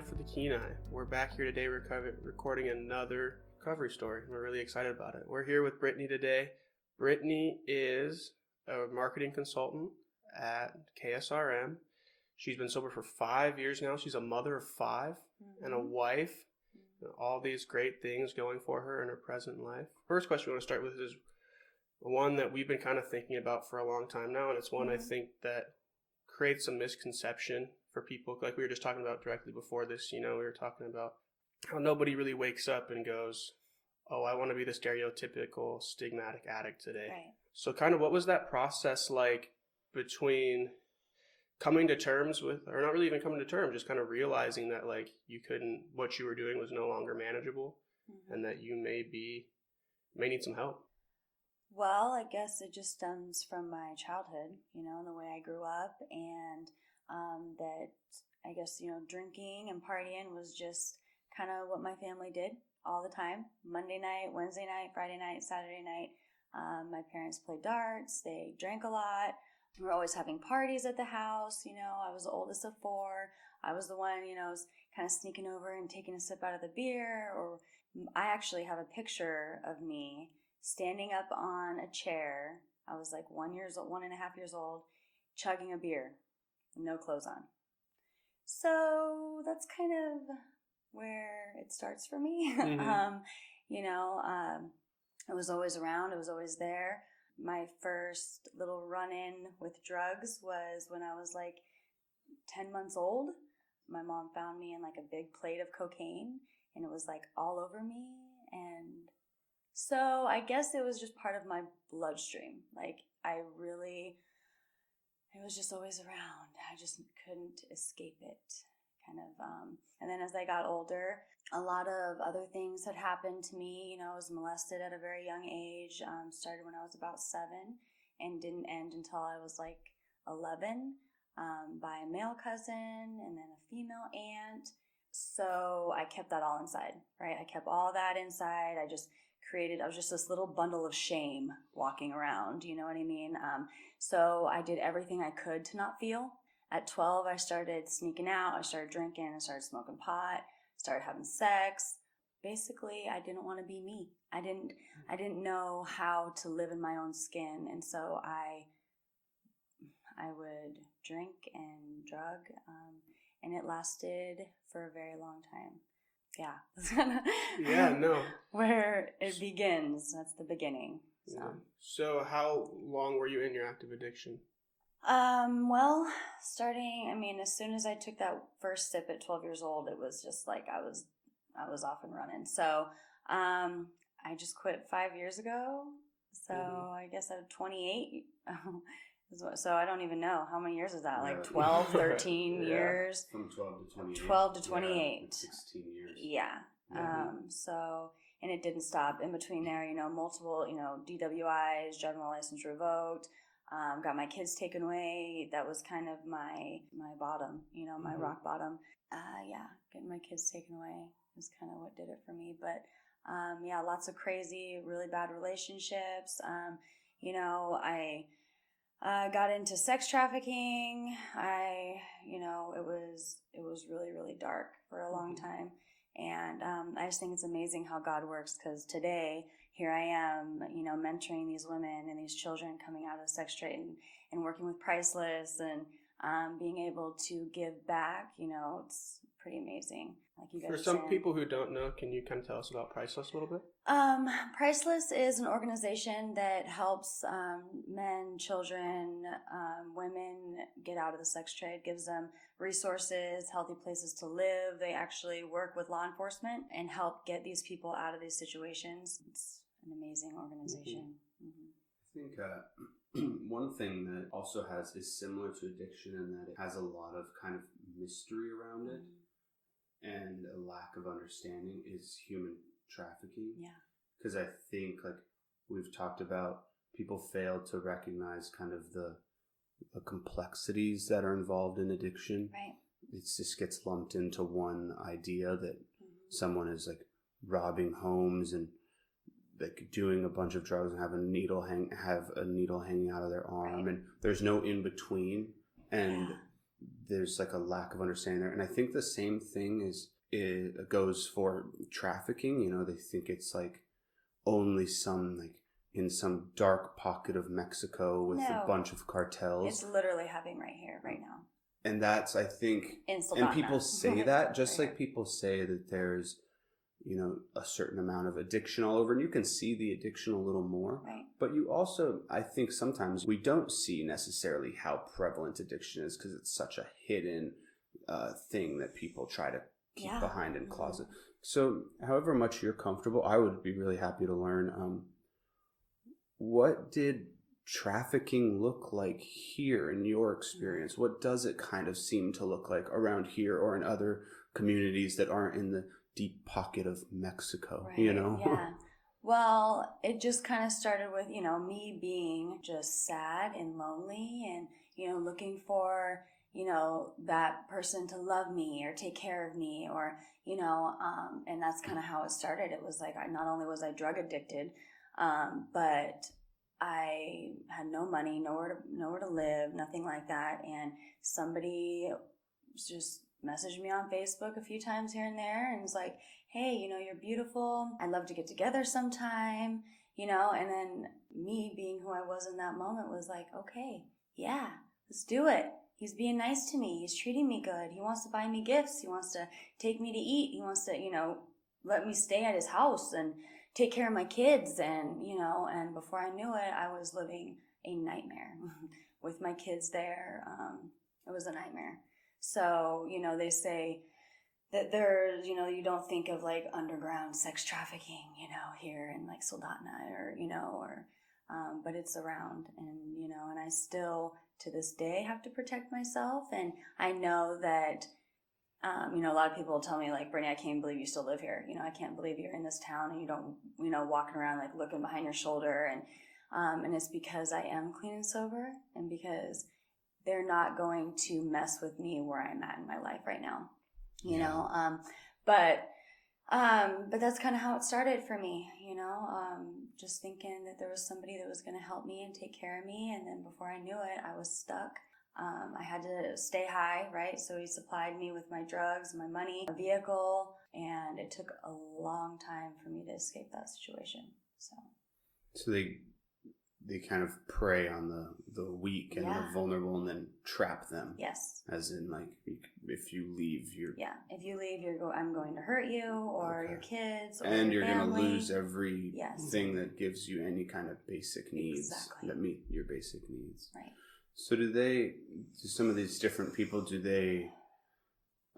for the Kenai. We're back here today recording another recovery story. We're really excited about it. We're here with Britney today. Britney is a marketing consultant at KSRM. She's been sober for 5 years now. She's a mother of 5 and a wife. All these great things going for her in her present life. First question we want to start with is one that we've been kind of thinking about for a long time now, and it's one I think that creates a misconception for people. Like we were just talking about directly before this, we were talking about how nobody really wakes up and goes, oh, I want to be the stereotypical stigmatic addict today. Right. So kind of what was that process like between coming to terms with, or not really even coming to terms, just kind of realizing that like what you were doing was no longer manageable and that you may need some help? Well, I guess it just stems from my childhood, and the way I grew up, and that I guess, drinking and partying was just kind of what my family did all the time. Monday night, Wednesday night, Friday night, Saturday night. My parents played darts. They drank a lot. We were always having parties at the house. I was the oldest of 4. I was the one, was kind of sneaking over and taking a sip out of the beer. Or I actually have a picture of me standing up on a chair. I was like 1.5 years old, chugging a beer, no clothes on. So that's kind of where it starts for me. It was always around. It was always there. My first little run-in with drugs was when I was like 10 months old. My mom found me in like a big plate of cocaine, and it was like all over me. And so I guess it was just part of my bloodstream. Like it was just always around. I just couldn't escape it, kind of. And then as I got older, a lot of other things had happened to me. I was molested at a very young age. Started when I was about 7 and didn't end until I was like 11 by a male cousin and then a female aunt. So I kept that all inside, right? I kept all that inside. I was just this little bundle of shame walking around, you know what I mean? So I did everything I could to not feel. At 12, I started sneaking out. I started drinking. I started smoking pot. Started having sex. Basically, I didn't want to be me. I didn't know how to live in my own skin, and so I would drink and drug, and it lasted for a very long time. Yeah. Yeah, no. Where it begins. That's the beginning. So. Yeah. So how long were you in your active addiction? Well, as soon as I took that first sip at 12 years old, it was just like I was off and running. So, I just quit 5 years ago. So I guess at 28, so I don't even know how many years is that? Like 12, 13 years. From 12 to 28. 12 to 28. Yeah, 16 years. Yeah. And it didn't stop in between there, multiple, DWIs, driving my license revoked. Got my kids taken away. That was kind of my bottom, my rock bottom. Getting my kids taken away was kind of what did it for me. But, lots of crazy, really bad relationships. I got into sex trafficking. It was really, really dark for a long time. And I just think it's amazing how God works, because today, here I am, mentoring these women and these children coming out of sex trade and working with Priceless and being able to give back. It's pretty amazing. Like you guys For some people who don't know, can you kind of tell us about Priceless a little bit? Priceless is an organization that helps men, children, women get out of the sex trade, gives them resources, healthy places to live. They actually work with law enforcement and help get these people out of these situations. It's an amazing organization. I think one thing that also is similar to addiction in that it has a lot of kind of mystery around it and a lack of understanding is human trafficking. Yeah. Because I think, like we've talked about, people fail to recognize kind of the complexities that are involved in addiction. Right. It just gets lumped into one idea that someone is like robbing homes and like doing a bunch of drugs and have a needle hanging out of their arm, and there's no in between. And there's like a lack of understanding there. And I think the same thing it goes for trafficking. They think it's like only some like in some dark pocket of Mexico with a bunch of cartels. It's literally happening right here, right now. And that's, I think, and people say that just like people say that there's, a certain amount of addiction all over, and you can see the addiction a little more. Right. But you also, I think sometimes we don't see necessarily how prevalent addiction is because it's such a hidden thing that people try to keep behind in closet. So however much you're comfortable, I would be really happy to learn, what did trafficking look like here in your experience? What does it kind of seem to look like around here or in other communities that aren't in the deep pocket of Mexico, right. Yeah. Well, it just kind of started with, me being just sad and lonely and, looking for, that person to love me or take care of me or, and that's kind of how it started. It was like, not only was I drug addicted, but I had no money, nowhere to live, nothing like that. And somebody just messaged me on Facebook a few times here and there and was like, hey, you're beautiful. I'd love to get together sometime, and then me being who I was in that moment was like, okay, yeah, let's do it. He's being nice to me. He's treating me good. He wants to buy me gifts. He wants to take me to eat. He wants to, let me stay at his house and take care of my kids. And, and before I knew it, I was living a nightmare with my kids there. It was a nightmare. So, they say that there's, you don't think of like underground sex trafficking, here in like Soldotna but it's around and, and I still to this day have to protect myself. And I know that, a lot of people will tell me like, Britney, I can't believe you still live here. I can't believe you're in this town and you don't, walking around like looking behind your shoulder. And it's because I am clean and sober and because they're not going to mess with me where I'm at in my life right now, but that's kind of how it started for me, just thinking that there was somebody that was going to help me and take care of me. And then before I knew it, I was stuck. I had to stay high, right? So he supplied me with my drugs, my money, a vehicle, and it took a long time for me to escape that situation. So they kind of prey on the weak and the vulnerable and then trap them. Yes. As in, like, if you leave, if you leave, I'm going to hurt you or your kids or and your you're going to family. lose everything that gives you any kind of basic needs that meet your basic needs. Right. So do some of these different people,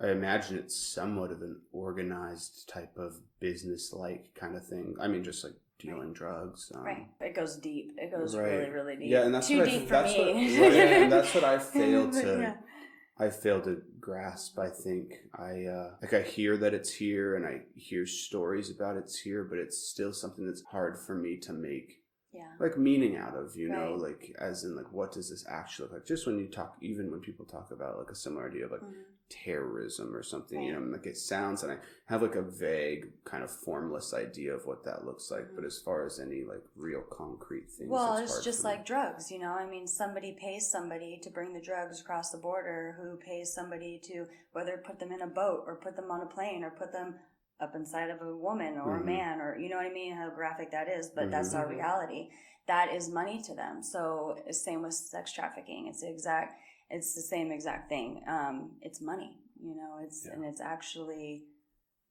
I imagine it's somewhat of an organized type of business-like kind of thing. I mean, just like dealing drugs. Right. It goes deep. It goes really, really deep. Yeah, and that's too deep for me. And that's what I failed to. I failed to grasp. I think I hear that it's here, and I hear stories about it's here, but it's still something that's hard for me to make. Yeah. Like meaning out of, like as in like what does this actually look like? Just when people talk about like a similar idea of like terrorism or something, like it sounds, and I have like a vague kind of formless idea of what that looks like, but as far as any like real concrete things, it's just like drugs, I mean, somebody pays somebody to bring the drugs across the border, who pays somebody to whether put them in a boat or put them on a plane or put them up inside of a woman or a man, or you know what I mean, how graphic that is, but that's our reality. That is money to them. So same with sex trafficking. It's the same exact thing. It's money, and it's actually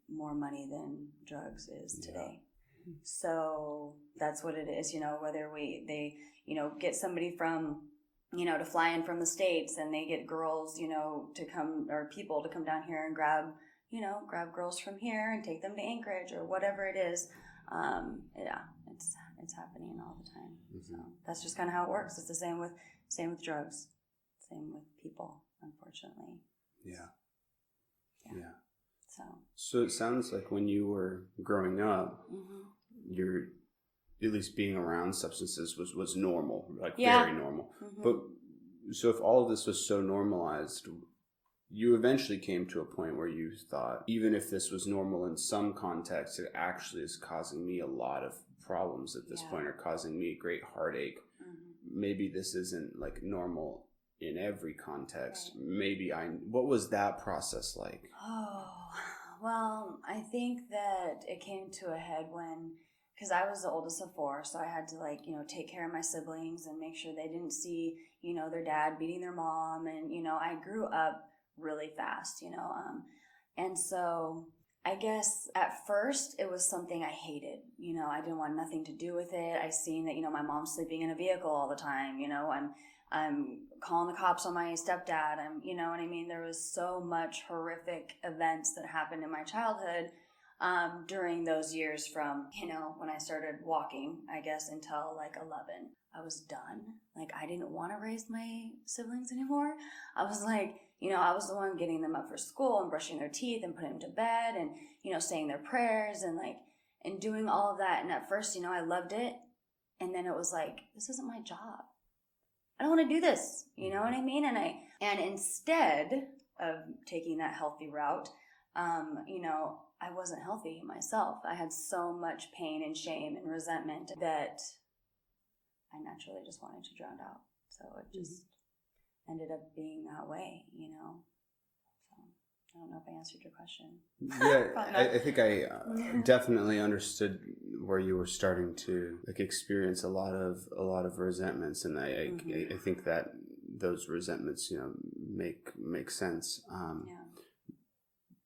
more money than drugs is today. So that's what it is, whether they get somebody from, to fly in from the States, and they get girls, to come, or people to come down here and grab girls from here and take them to Anchorage or whatever it is. It's happening all the time. So that's just kind of how it works. It's the same with drugs, same with people, unfortunately. Yeah. So it sounds like when you were growing up, you're at least being around substances was normal, like very normal. But so if all of this was so normalized, you eventually came to a point where you thought, even if this was normal in some context, it actually is causing me a lot of problems at this point, or causing me great heartache. Maybe this isn't like normal in every context. What was that process like? Oh, well, I think that it came to a head because I was the oldest of four, so I had to take care of my siblings and make sure they didn't see, their dad beating their mom. And, I grew up really fast, and so I guess at first it was something I hated. I didn't want nothing to do with it. I seen that, my mom's sleeping in a vehicle all the time. I'm calling the cops on my stepdad. You know what I mean? There was so much horrific events that happened in my childhood during those years from, when I started walking, I guess, until 11. I was done. I didn't want to raise my siblings anymore. I was I was the one getting them up for school and brushing their teeth and putting them to bed and, saying their prayers and doing all of that. And at first, I loved it. And then it was this isn't my job. I don't want to do this. You know what I mean? And instead of taking that healthy route, I wasn't healthy myself. I had so much pain and shame and resentment that I naturally just wanted to drown out. So it just ended up being that way, So I don't know if I answered your question. Yeah, I think I definitely understood where you were starting to experience a lot of resentments, and I think that those resentments, make sense.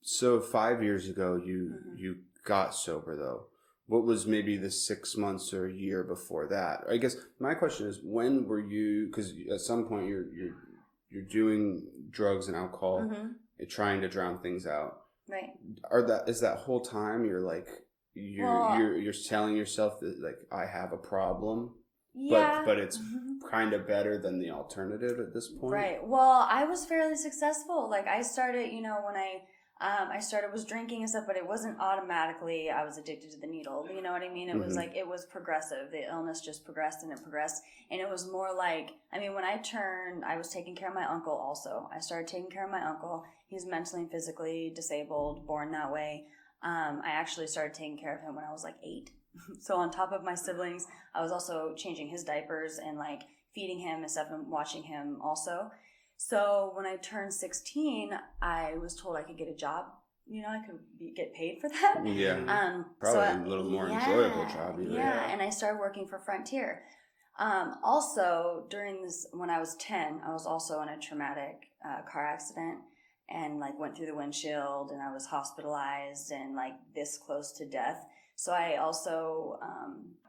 So 5 years ago, you got sober though. What was maybe the 6 months or a year before that? I guess my question is, when were you? Because at some point you're doing drugs and alcohol, you're trying to drown things out. Right. Is that whole time you're telling yourself that I have a problem? Yeah. But it's kind of better than the alternative at this point. Right. Well, I was fairly successful. I started, when I started was drinking and stuff, but it wasn't automatically I was addicted to the needle. You know what I mean? It was it was progressive. The illness just progressed and it progressed. And it was more when I turned, I was taking care of my uncle also. I started taking care of my uncle. He's mentally and physically disabled, born that way. I actually started taking care of him when I was 8. So on top of my siblings, I was also changing his diapers and feeding him and stuff and watching him also. So when I turned 16, I was told I could get a job. I could get paid for that. Yeah. Probably a little more enjoyable job. Yeah, and I started working for Frontier. Also, during this, when I was 10, I was also in a traumatic car accident and went through the windshield, and I was hospitalized and this close to death. So I also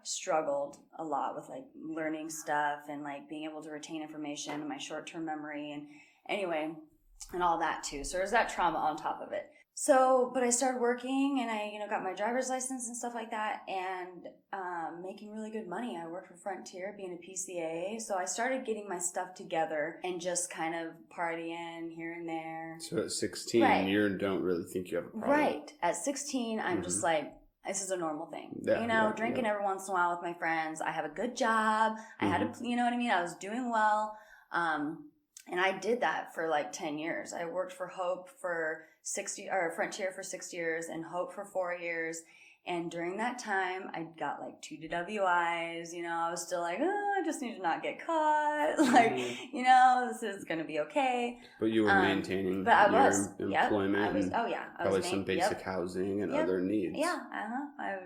struggled a lot with learning stuff and being able to retain information and my short-term memory and all that too. So there's that trauma on top of it. So, but I started working and I, got my driver's license and stuff like that and making really good money. I worked for Frontier being a PCA. So I started getting my stuff together and just kind of partying here and there. So at 16, you don't really think you have a problem. Right. At 16, I'm just this is a normal thing. Drinking every once in a while with my friends. I have a good job. I had a, you know what I mean? I was doing well. And I did that for 10 years. I worked for Hope for Frontier for 6 years and Hope for 4 years. And during that time, I got 2 DWIs. I was still I just need to not get caught. This is going to be okay. But you were maintaining your employment. I was, probably some basic housing and other needs. Yeah, I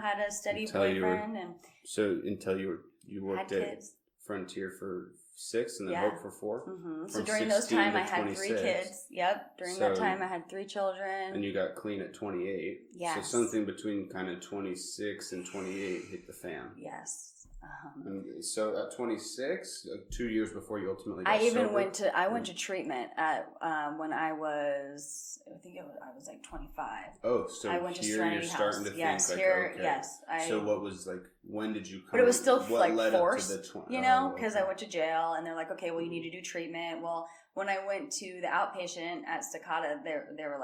had a steady boyfriend. So until you worked at kids. Frontier for 6 and then Hope for 4? Mm-hmm. So during those time, I had 3 kids. Yep. During that time, I had 3 children. And you got clean at 28. Yes. So something between kind of 26 and 28 hit the fan. Yes. And so at 26, 2 years before you ultimately got sober. I went to treatment at when I was 25. Oh, so I went to here Serenity you're starting House. to yes, think here, okay. Yes. So what was when did you come? But it was still what led forced, up to the 20? Because I went to jail and they're okay, well, you need to do treatment. Well, when I went to the outpatient at Staccato, they were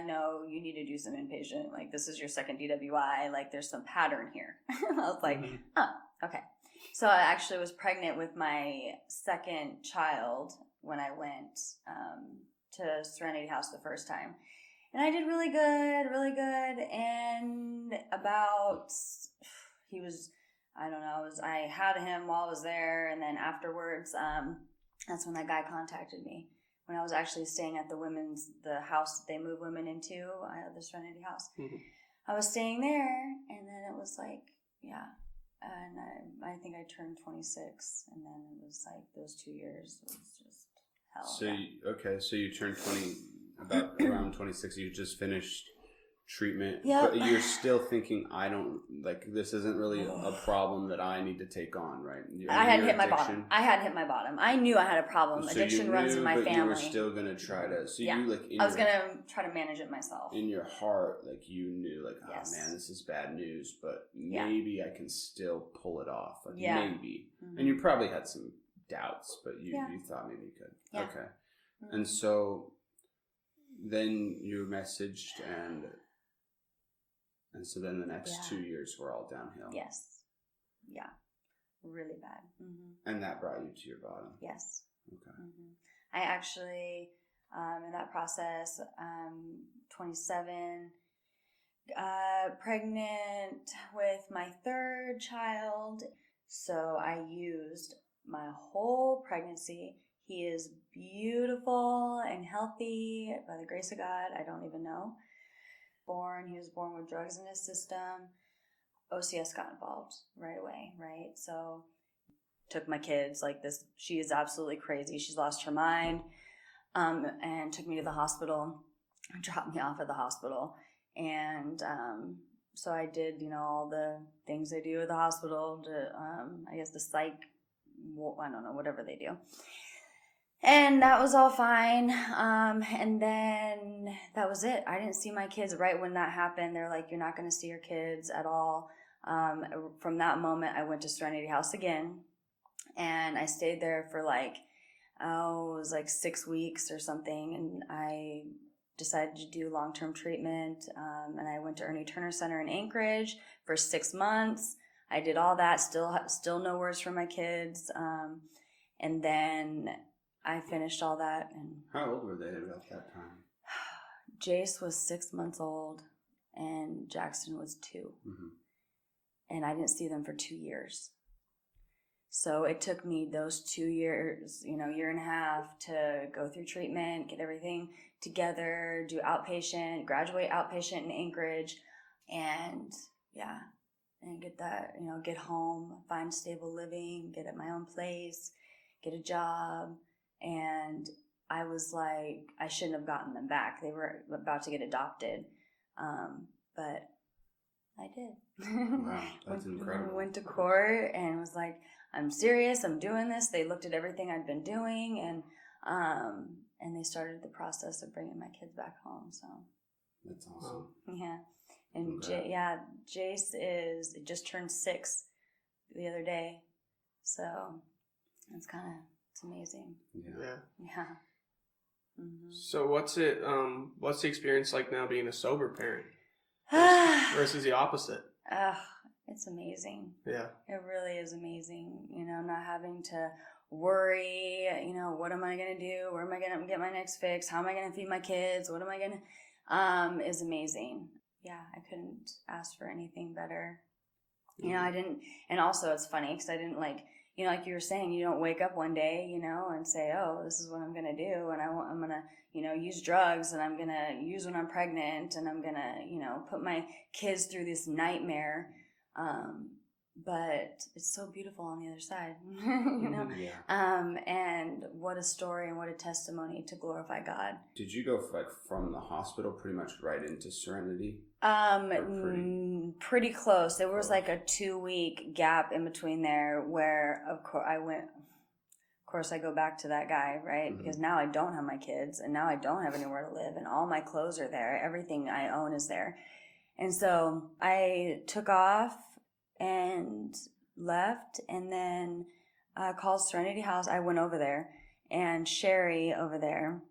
no, you need to do some inpatient. This is your second DWI. There's some pattern here. I was oh, okay. So I actually was pregnant with my second child when I went to Serenity House the first time. And I did really good, really good. And I had him while I was there. And then afterwards, That's when that guy contacted me. When I was actually staying at the house that they move women into, the Serenity House. Mm-hmm. I was staying there, and then it was like, yeah. And I think I turned 26, and then it was like those 2 years was just hell. So, yeah. So you turned 20, about around 26, you just finished treatment, Yep. but you're still thinking, this isn't really a problem that I need to take on, right? I hadn't hit my bottom. I knew I had a problem. So addiction runs in my family. You were still going to try to, I was going to try to manage it myself. In your heart, you knew, yes. Oh man, this is bad news, but maybe I can still pull it off. Maybe. Mm-hmm. And you probably had some doubts, but you thought maybe you could. Yeah. Okay. Mm-hmm. And so then you messaged and so then the next 2 years were all downhill. Yes. Yeah. Really bad. Mm-hmm. And that brought you to your bottom. Yes. Okay. Mm-hmm. I actually, in that process, 27, pregnant with my third child. So I used my whole pregnancy. He is beautiful and healthy by the grace of God. I don't even know. He was born with drugs in his system. OCS got involved right away, right? So took my kids like this. She is absolutely crazy. She's lost her mind, and took me to the hospital, dropped me off at the hospital. And so I did, all the things they do at the hospital to, I guess the psych, I don't know, whatever they do. And that was all fine. And then that was it. I didn't see my kids right when that happened. They're like, you're not going to see your kids at all. From that moment, I went to Serenity House again. And I stayed there for it was 6 weeks or something. And I decided to do long-term treatment. And I went to Ernie Turner Center in Anchorage for 6 months. I did all that. Still no words from my kids. And then I finished all that. And how old were they at that time? Jace was 6 months old, and Jackson was 2. Mm-hmm. And I didn't see them for 2 years. So it took me those 2 years, year and a half to go through treatment, get everything together, do outpatient, graduate outpatient in Anchorage, and get that, get home, find stable living, get at my own place, get a job. And I was like, I shouldn't have gotten them back. They were about to get adopted. But I did. Wow, that's incredible. Went to court and was like, I'm serious. I'm doing this. They looked at everything I'd been doing, and they started the process of bringing my kids back home. So that's awesome. Yeah. And Jace just turned 6 the other day. So it's amazing. Yeah. Mm-hmm. So what's the experience like now being a sober parent versus the opposite? It's amazing. Yeah. It really is amazing. Not having to worry, what am I going to do? Where am I going to get my next fix? How am I going to feed my kids? What am I going to, is amazing. Yeah. I couldn't ask for anything better. Mm-hmm. I didn't, and also it's funny because I didn't like you were saying, you don't wake up one day, and say, oh, this is what I'm going to do. And I'm going to, use drugs, and I'm going to use when I'm pregnant, and I'm going to, put my kids through this nightmare. But it's so beautiful on the other side, Yeah. And what a story and what a testimony to glorify God. Did you go from the hospital pretty much right into Serenity? Pretty close. There was a 2-week gap in between there where, of course, I go back to that guy, right? Mm-hmm. Because now I don't have my kids, and now I don't have anywhere to live, and all my clothes are there. Everything I own is there. And so I took off and left, and then called Serenity House. I went over there, and Sherry over there,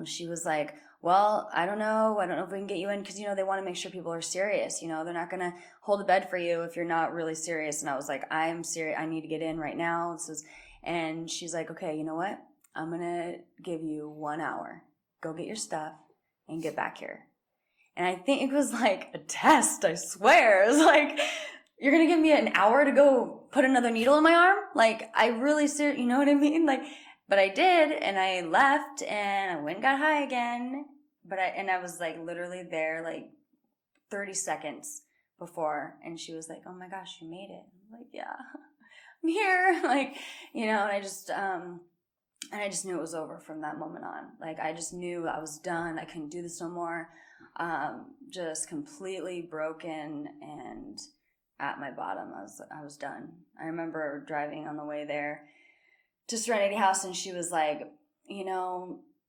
she was like, well, I don't know if we can get you in, because, they want to make sure people are serious. They're not going to hold a bed for you if you're not really serious. And I was like, I'm serious. I need to get in right now. And she's like, okay, you know what? I'm going to give you 1 hour. Go get your stuff and get back here. And I think it was like a test, I swear. It was like, you're going to give me an hour to go put another needle in my arm? I really, you know what I mean? But I did, and I left, and I went and got high again. I was like literally there like 30 seconds before, and she was like, "Oh my gosh, you made it." I'm like, "Yeah, I'm here." Like, and I just knew it was over from that moment on. Like, I just knew I was done. I couldn't do this no more. Just completely broken and at my bottom. I was done. I remember driving on the way there to Serenity House, and she was like,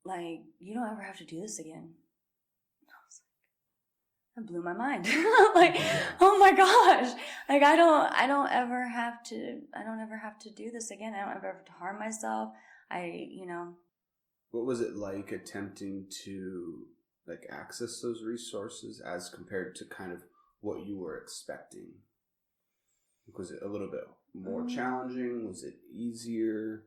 like, "You don't ever have to do this again." That blew my mind. Like, oh my gosh. Like, I don't ever have to do this again. I don't ever have to harm myself. What was it like attempting to like access those resources as compared to kind of what you were expecting? Was it a little bit more challenging? Was it easier?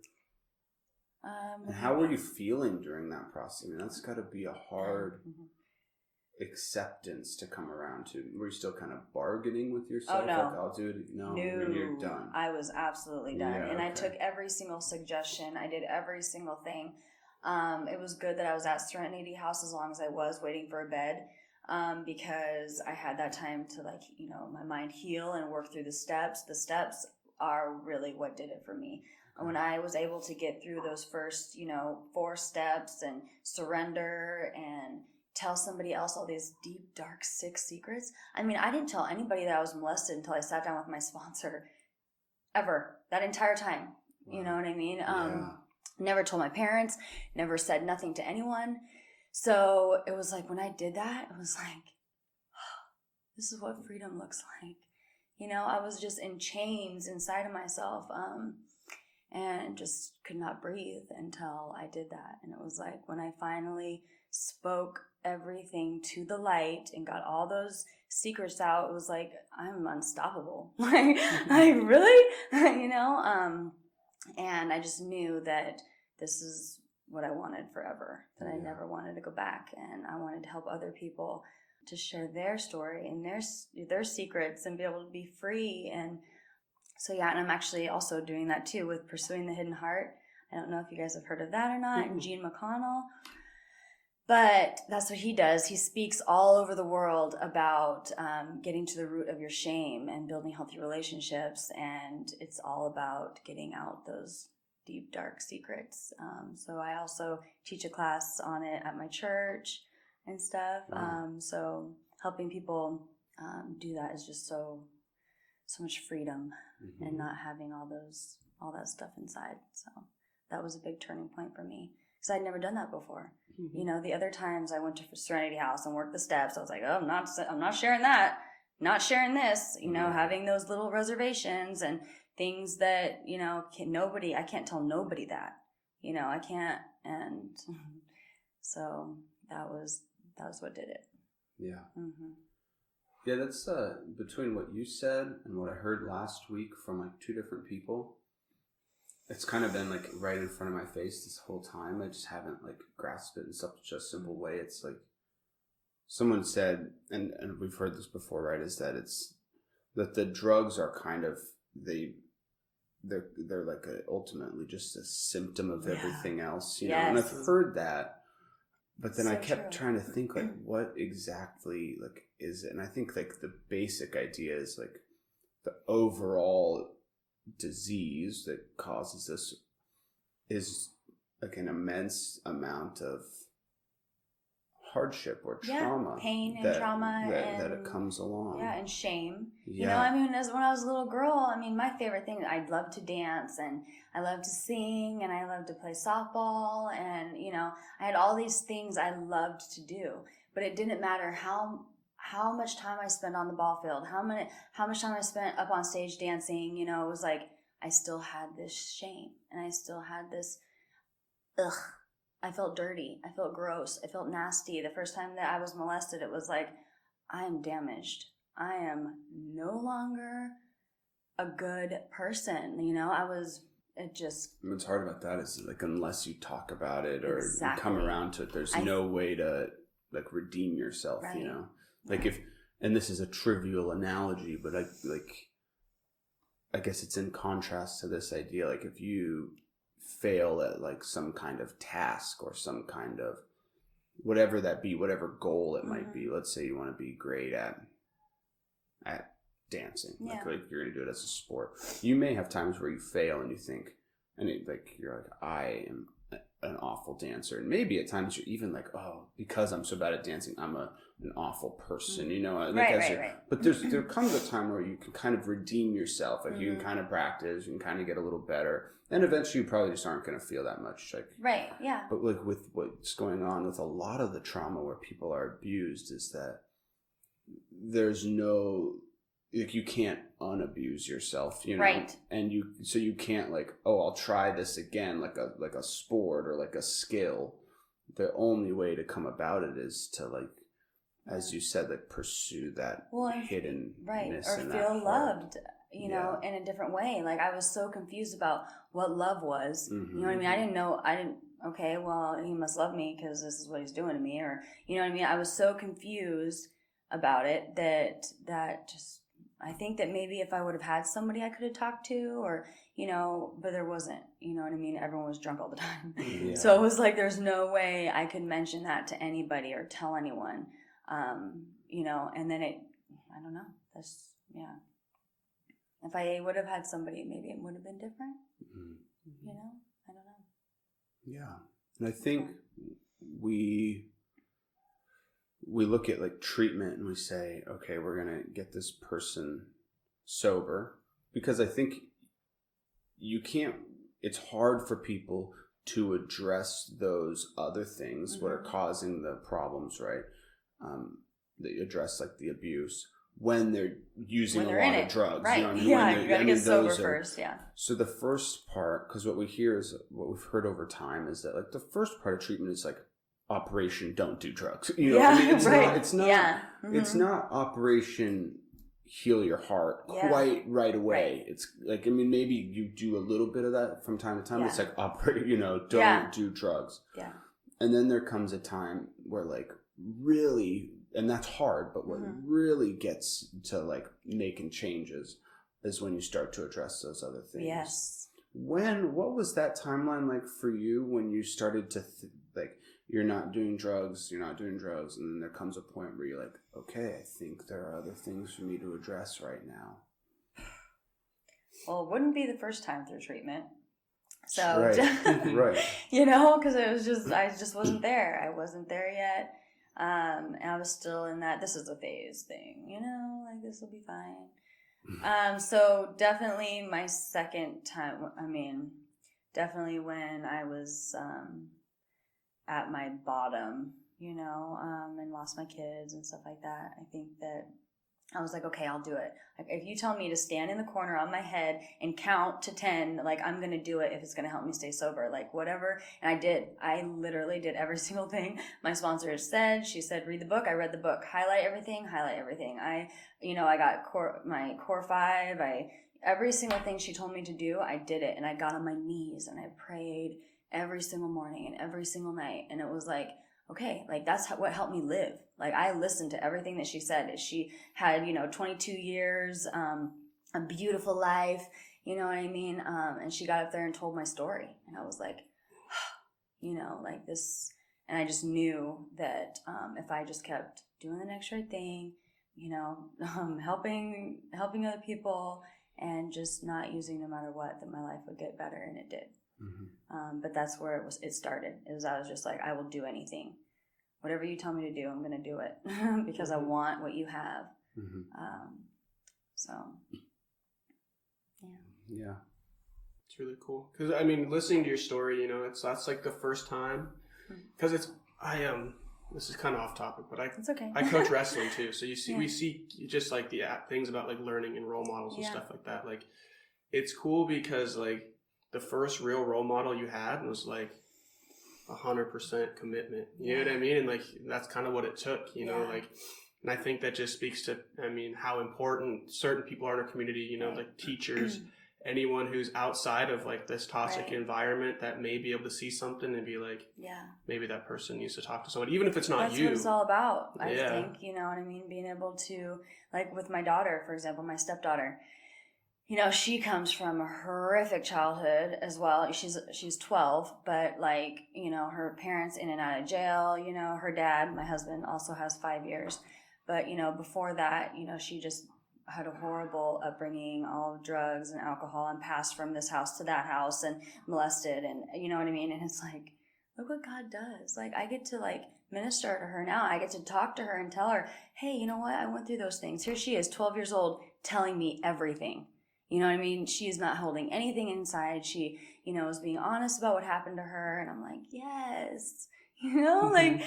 And how were you feeling during that process? I mean, that's got to be a hard acceptance to come around to. Were you still kind of bargaining with yourself? Oh, no. Like, I'll do it. No, you're done. I was absolutely done. Yeah, and okay. I took every single suggestion. I did every single thing. It was good that I was at Serenity House as long as I was waiting for a bed, because I had that time to, like, my mind heal and work through the steps. The steps are really what did it for me. When I was able to get through those first, 4 steps and surrender and tell somebody else all these deep, dark, sick secrets. I mean, I didn't tell anybody that I was molested until I sat down with my sponsor, ever, that entire time. Wow. You know what I mean? Never told my parents, never said nothing to anyone. So it was like, when I did that, it was like, oh, this is what freedom looks like. I was just in chains inside of myself, and just could not breathe until I did that. And it was like, when I finally spoke everything to the light and got all those secrets out, it was like, I'm unstoppable. like really? And I just knew that this is what I wanted forever, that I never wanted to go back. And I wanted to help other people to share their story and their secrets and be able to be free. And so, and I'm actually also doing that too with Pursuing the Hidden Heart. I don't know if you guys have heard of that or not. And Gene McConnell. But that's what he does. He speaks all over the world about getting to the root of your shame and building healthy relationships. And it's all about getting out those deep, dark secrets. So I also teach a class on it at my church and stuff. So helping people do that is just so much freedom, and not having all that stuff inside. So that was a big turning point for me, because I'd never done that before. The other times I went to Serenity House and worked the steps, I was like, oh, I'm not sharing that, not sharing this, having those little reservations and things that, I can't tell nobody that, I can't. And so that was what did it. Yeah. Yeah, that's between what you said and what I heard last week from like 2 different people. It's kind of been like right in front of my face this whole time. I just haven't like grasped it in such a simple way. It's like someone said, and we've heard this before, right? Is that it's that the drugs are kind of they're like ultimately just a symptom of everything else, know. And I've heard that. But then I kept trying to think, like, what exactly, like, is it? And I think, like, the basic idea is, like, the overall disease that causes this is, like, an immense amount of hardship or trauma. Pain and trauma. That it comes along. Yeah, and shame. Yeah. When I was a little girl, my favorite thing, I loved to dance, and I loved to sing, and I loved to play softball, and, I had all these things I loved to do. But it didn't matter how much time I spent on the ball field, how much time I spent up on stage dancing, it was like, I still had this shame, and I still had this, I felt dirty. I felt gross. I felt nasty. The first time that I was molested, it was like, I am damaged. I am no longer a good person. What's hard about that is, like, unless you talk about it or you come around to it, there's no way to, like, redeem yourself, right. Like, and this is a trivial analogy, but I guess it's in contrast to this idea. Like, if you fail at like some kind of task or some kind of whatever that be, whatever goal it might be. Let's say you want to be great at dancing, like you're going to do it as a sport. You may have times where you fail and you think, and you're like, I am an awful dancer, and maybe at times you're even like, oh, because I'm so bad at dancing, I'm an awful person, you know. Like right. But there comes a time where you can kind of redeem yourself, like you can kind of practice, you can kind of get a little better, and eventually you probably just aren't going to feel that much, like But like with what's going on with a lot of the trauma where people are abused is that there's no, like, you can't unabuse yourself, you know, right? And you can't like, oh, I'll try this again, like a sport or like a skill. The only way to come about it is to, like, as you said, like pursue that hidden or feel loved, you know, in a different way. Like, I was so confused about what love was. You know what I mean? Okay, well, he must love me because this is what he's doing to me, or you know what I mean? I was so confused about it that just. I think that maybe if I would have had somebody I could have talked to, or, you know, but there wasn't, you know what I mean? Everyone was drunk all the time. Yeah. So it was like, there's no way I could mention that to anybody or tell anyone, you know, and then I don't know. If I would have had somebody, maybe it would have been different, you know? I don't know. Yeah. And I think we look at like treatment and we say, okay, we're going to get this person sober, because I think it's hard for people to address those other things, what are causing the problems, right? They address like the abuse when they're using a lot of drugs. Right. You know what I mean? Yeah, you got to get sober first, So the first part, because what we've heard over time is that like the first part of treatment is like, Operation Don't Do Drugs. You know, I mean, it's not Operation Heal Your Heart quite right away. Right. It's like, I mean, maybe you do a little bit of that from time to time. It's like don't do drugs. Yeah. And then there comes a time where like really, and that's hard, but what really gets to like making changes is when you start to address those other things. Yes. What was that timeline like for you when you started to like, you're not doing drugs, and then there comes a point where you're like, okay, I think there are other things for me to address right now. Well, it wouldn't be the first time through treatment. So, right. You know, because I just wasn't there. I wasn't there yet. And I was still in that, this is a phase thing, you know, like this will be fine. So definitely my second time, definitely when I was, at my bottom, you know, and lost my kids and stuff like that. I think that I was like, okay, I'll do it. Like, if you tell me to stand in the corner on my head and count to 10, like, I'm going to do it if it's going to help me stay sober, like, whatever. And I did. I literally did every single thing my sponsor said. She said, read the book. I read the book. Highlight everything. I got my core 5. Every single thing she told me to do, I did it. And I got on my knees and I prayed every single morning and every single night. And it was like, okay, like that's what helped me live. Like I listened to everything that she said. She had, 22 years, a beautiful life, you know what I mean? And she got up there and told my story. And I was like, like this. And I just knew that if I just kept doing the next right thing, helping other people and just not using no matter what, that my life would get better. And it did. Mm-hmm. But that's where it started. I was just like, I will do anything. Whatever you tell me to do, I'm going to do it because I want what you have. Mm-hmm. So, yeah. It's really cool. Because, listening to your story, that's like the first time. Because this is kind of off topic, but it's okay. I coach wrestling too. So we see just like the things about like learning and role models and stuff like that. Like, it's cool because like, the first real role model you had was like 100% commitment. You know what I mean? And like, that's kind of what it took, you know, like, and I think that just speaks to, how important certain people are in our community, like teachers, anyone who's outside of like this toxic environment that may be able to see something and be like, maybe that person needs to talk to someone, even if it's not that's you. That's what it's all about. I think, you know what I mean? Being able to, like with my daughter, for example, my stepdaughter, she comes from a horrific childhood as well. She's 12, but like, her parents in and out of jail, her dad, my husband, also has 5 years. But, before that, she just had a horrible upbringing, all of drugs and alcohol, and passed from this house to that house and molested, and you know what I mean? And it's like, look what God does. Like, I get to like minister to her now. I get to talk to her and tell her, hey, you know what? I went through those things. Here she is, 12 years old, telling me everything. You know what I mean? She's not holding anything inside. She, is being honest about what happened to her. And I'm like, yes, like,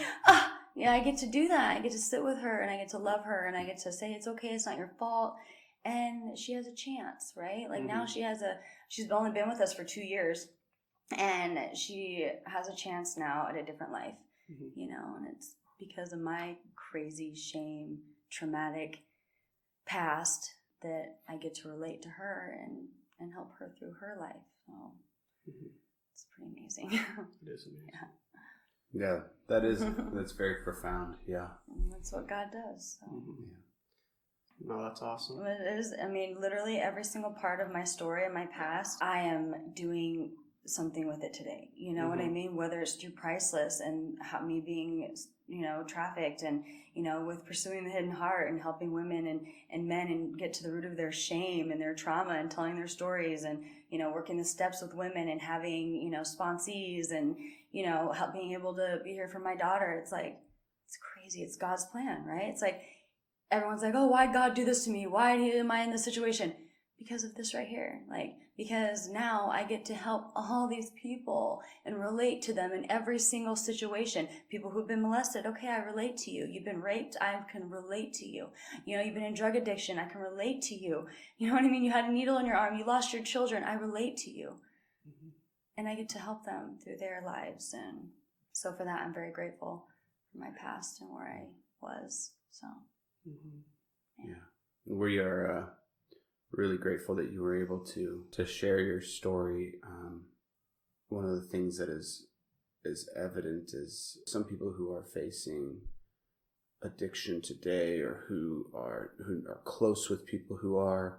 yeah, I get to do that. I get to sit with her and I get to love her and I get to say, it's okay. It's not your fault. And she has a chance, right? Like now she's only been with us for 2 years and she has a chance now at a different life, and it's because of my crazy, shame, traumatic past that I get to relate to her and help her through her life. So it's pretty amazing. It is amazing. Yeah, that's very profound. Yeah. And that's what God does. So. No, that's awesome. It is, literally every single part of my story and my past, I am doing something with it today. You know what I mean? Whether it's through Priceless and me being, trafficked and, with Pursuing the Hidden Heart and helping women and men and get to the root of their shame and their trauma and telling their stories and, working the steps with women and having, sponsees and, being able to be here for my daughter. It's like, it's crazy. It's God's plan, right? It's like, everyone's like, oh, why'd God do this to me? Why am I in this situation? Because of this right here. Like, because now I get to help all these people and relate to them in every single situation. People who've been molested, okay, I relate to you. You've been raped, I can relate to you. You've been in drug addiction, I can relate to you. You know what I mean? You had a needle in your arm, you lost your children, I relate to you. And I get to help them through their lives. And so for that, I'm very grateful for my past and where I was. So, yeah. We are really grateful that you were able to share your story. One of the things that is evident is some people who are facing addiction today or who are close with people who are,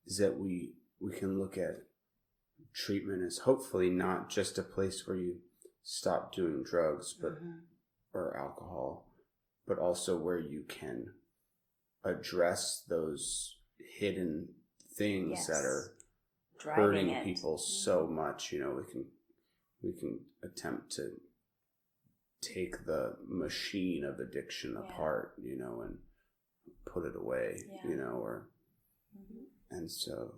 is that we can look at treatment as hopefully not just a place where you stop doing drugs or alcohol, but also where you can address those hidden things that are hurting people so much. We can attempt to take the machine of addiction apart, and put it away, and so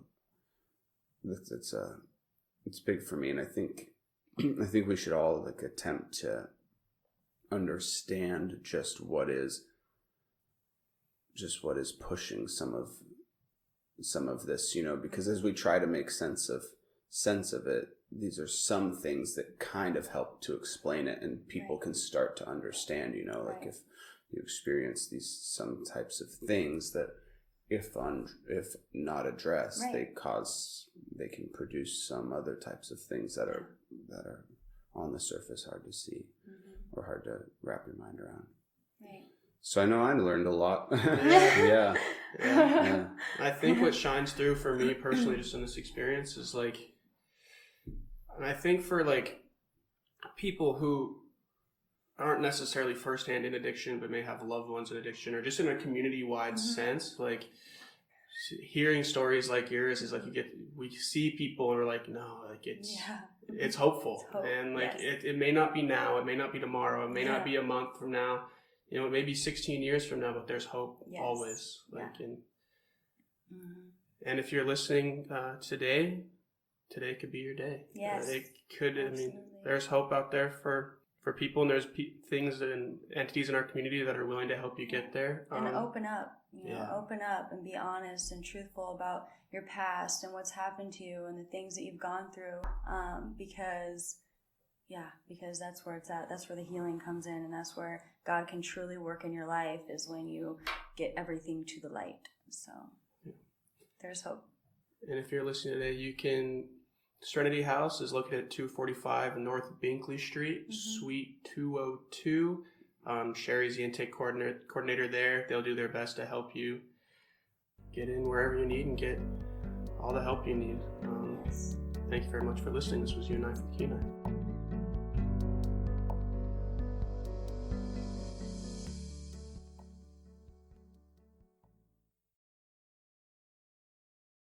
it's big for me. And I think we should all attempt to understand just what is pushing some of this, because as we try to make sense of it, these are some things that kind of help to explain it, and people can start to understand, like if you experience some types of things that if not addressed, they can produce some other types of things that are on the surface hard to see or hard to wrap your mind around. Right. So I know I learned a lot. Yeah. I think what shines through for me personally, just in this experience, is and I think for people who aren't necessarily firsthand in addiction, but may have loved ones in addiction, or just in a community-wide sense, hearing stories like yours is we see people and we're like, no, it's hopeful. And it may not be now, it may not be tomorrow, it may not be a month from now, it may be 16 years from now, but there's hope always. And if you're listening today could be your day. Yes. It could. Absolutely. There's hope out there for people, and there's things and entities in our community that are willing to help you get there. And open up, open up and be honest and truthful about your past and what's happened to you and the things that you've gone through. Because that's where it's at. That's where the healing comes in, and that's where God can truly work in your life, is when you get everything to the light. So there's hope. And if you're listening today, you can... Serenity House is located at 245 North Binkley Street, Suite 202. Sherry's the intake coordinator there. They'll do their best to help you get in wherever you need and get all the help you need. Yes. Thank you very much for listening. This was You and I from Kenai.